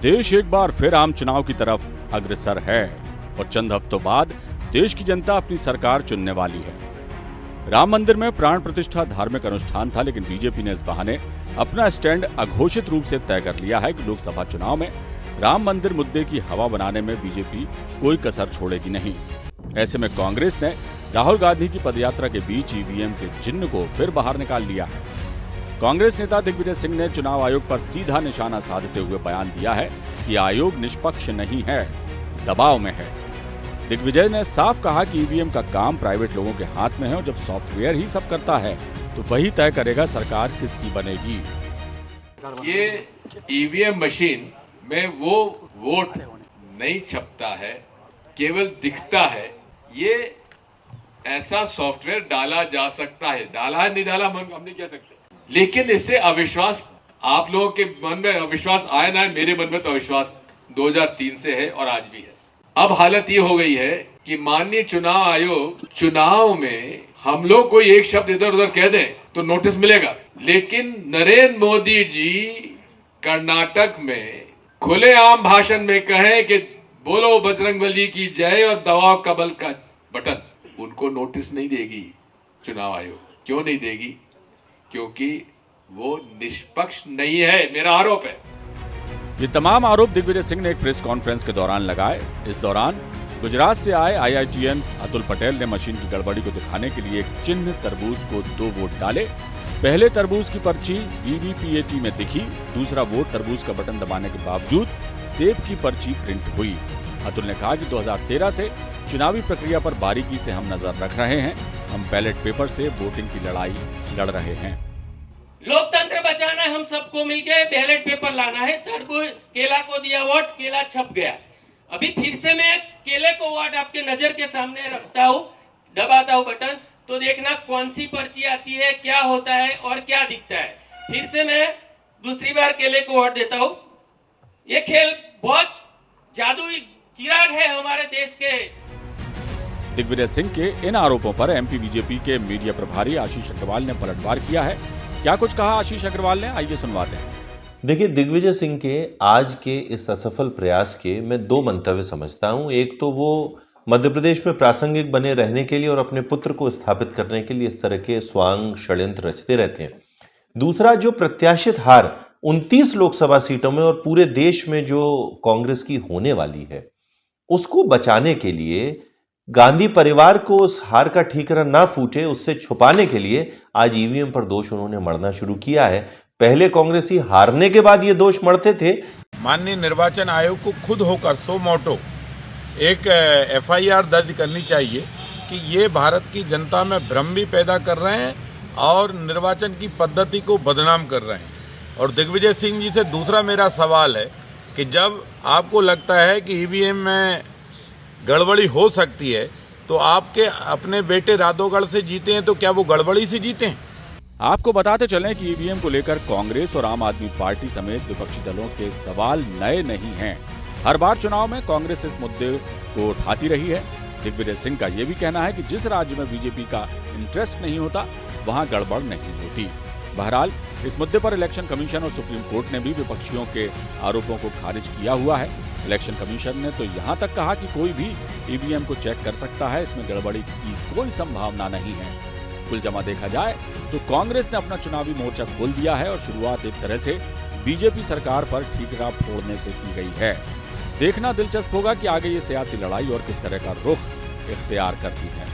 देश एक बार फिर आम चुनाव की तरफ अग्रसर है और चंद हफ्तों बाद देश की जनता अपनी सरकार चुनने वाली है। राम मंदिर में प्राण प्रतिष्ठा धार्मिक अनुष्ठान था, लेकिन बीजेपी ने इस बहाने अपना स्टैंड अघोषित रूप से तय कर लिया है कि लोकसभा चुनाव में राम मंदिर मुद्दे की हवा बनाने में बीजेपी कोई कसर छोड़ेगी नहीं। ऐसे में कांग्रेस ने राहुल गांधी की पदयात्रा के बीच ईवीएम के चिन्ह को फिर बाहर निकाल लिया है। कांग्रेस नेता दिग्विजय सिंह ने चुनाव आयोग पर सीधा निशाना साधते हुए बयान दिया है कि आयोग निष्पक्ष नहीं है, दबाव में है। दिग्विजय ने साफ कहा कि ईवीएम का काम प्राइवेट लोगों के हाथ में है और जब सॉफ्टवेयर ही सब करता है तो वही तय करेगा सरकार किसकी बनेगी। ये ईवीएम मशीन में वो वोट नहीं छपता है, केवल दिखता है। ये ऐसा सॉफ्टवेयर डाला जा सकता है, डाला है नहीं डाला हम नहीं कह सकते, लेकिन इससे अविश्वास आप लोगों के मन में अविश्वास आया ना, मेरे मन में तो अविश्वास 2003 से है और आज भी है। अब हालत ये हो गई है कि माननीय चुनाव आयोग चुनाव में हम लोग कोई एक शब्द इधर उधर कह दें तो नोटिस मिलेगा, लेकिन नरेंद्र मोदी जी कर्नाटक में खुलेआम भाषण में कहें कि बोलो बजरंगबली की जय और दबाओ कमल का बटन, उनको नोटिस नहीं देगी चुनाव आयोग। क्यों नहीं देगी? क्योंकि वो निष्पक्ष नहीं है, मेरा आरोप है। ये तमाम आरोप दिग्विजय सिंह ने एक प्रेस कॉन्फ्रेंस के दौरान लगाए। इस दौरान गुजरात से आए IITN अतुल पटेल ने मशीन की गड़बड़ी को दिखाने के लिए एक चिन्ह तरबूज को 2 वोट डाले। पहले तरबूज की पर्ची VVPAT में दिखी, दूसरा वोट तरबूज का बटन दबाने के बावजूद सेब की पर्ची प्रिंट हुई। अतुल ने कहा कि 2013 से चुनावी प्रक्रिया पर बारीकी से हम नजर रख रहे हैं। हम बैलेट पेपर से वोटिंग की लड़ाई लड़ रहे हैं। लोकतंत्र बचाना है, हम सबको मिलकर बैलेट पेपर लाना है। तरबूज केला को दिया वोट, केला छप गया। अभी फिर से मैं केले को वोट आपके नजर के सामने रखता हूँ, दबाता हूँ बटन, तो देखना कौन सी पर्ची आती है, क्या होता है और क्या दिखता है। फिर से मैं दूसरी बार केले को वोट देता हूँ। ये खेल बहुत जादुई चिराग है हमारे देश के। दिग्विजय सिंह के इन आरोपों पर MP बीजेपी के मीडिया प्रभारी आशीष अग्रवाल ने पलटवार किया है। क्या कुछ कहा आशीष अग्रवाल ने, आइए सुनवाते हैं। देखिए, दिग्विजय सिंह के आज के इस असफल प्रयास के मैं 2 मंतव्य समझता हूं। एक तो वो मध्य प्रदेश में प्रासंगिक बने रहने के लिए और अपने पुत्र को स्थापित करने के लिए इस तरह के स्वांग षड्यंत्र रचते रहते हैं। दूसरा, जो प्रत्याशित हार 29 लोकसभा सीटों में और पूरे देश में जो कांग्रेस की होने वाली है, उसको बचाने के लिए, गांधी परिवार को उस हार का ठीकरा ना फूटे, उससे छुपाने के लिए आज ईवीएम पर दोष उन्होंने मढ़ना शुरू किया है। पहले कांग्रेसी हारने के बाद ये दोष मढ़ते थे। माननीय निर्वाचन आयोग को खुद होकर सो मोटो एक FIR दर्ज करनी चाहिए कि ये भारत की जनता में भ्रम भी पैदा कर रहे हैं और निर्वाचन की पद्धति को बदनाम कर रहे हैं। और दिग्विजय सिंह जी से दूसरा मेरा सवाल है कि जब आपको लगता है कि ईवीएम में गड़बड़ी हो सकती है तो आपके अपने बेटे राधोगढ़ से जीते हैं, तो क्या वो गड़बड़ी से जीते हैं? आपको बताते चलें कि ईवीएम को लेकर कांग्रेस और आम आदमी पार्टी समेत विपक्षी दलों के सवाल नए नहीं हैं। हर बार चुनाव में कांग्रेस इस मुद्दे को उठाती रही है। दिग्विजय सिंह का यह भी कहना है कि जिस राज्य में बीजेपी का इंटरेस्ट नहीं होता वहां गड़बड़ नहीं होती। बहरहाल इस मुद्दे पर इलेक्शन कमीशन और सुप्रीम कोर्ट ने भी विपक्षियों के आरोपों को खारिज किया हुआ है। इलेक्शन कमीशन ने तो यहां तक कहा कि कोई भी ईवीएम को चेक कर सकता है, इसमें गड़बड़ी की कोई संभावना नहीं है। कुल जमा देखा जाए तो कांग्रेस ने अपना चुनावी मोर्चा खोल दिया है और शुरुआत एक तरह से बीजेपी सरकार पर ठीकरा फोड़ने से की गई है। देखना दिलचस्प होगा कि आगे ये सियासी लड़ाई और किस तरह का रुख इख्तियार करती है।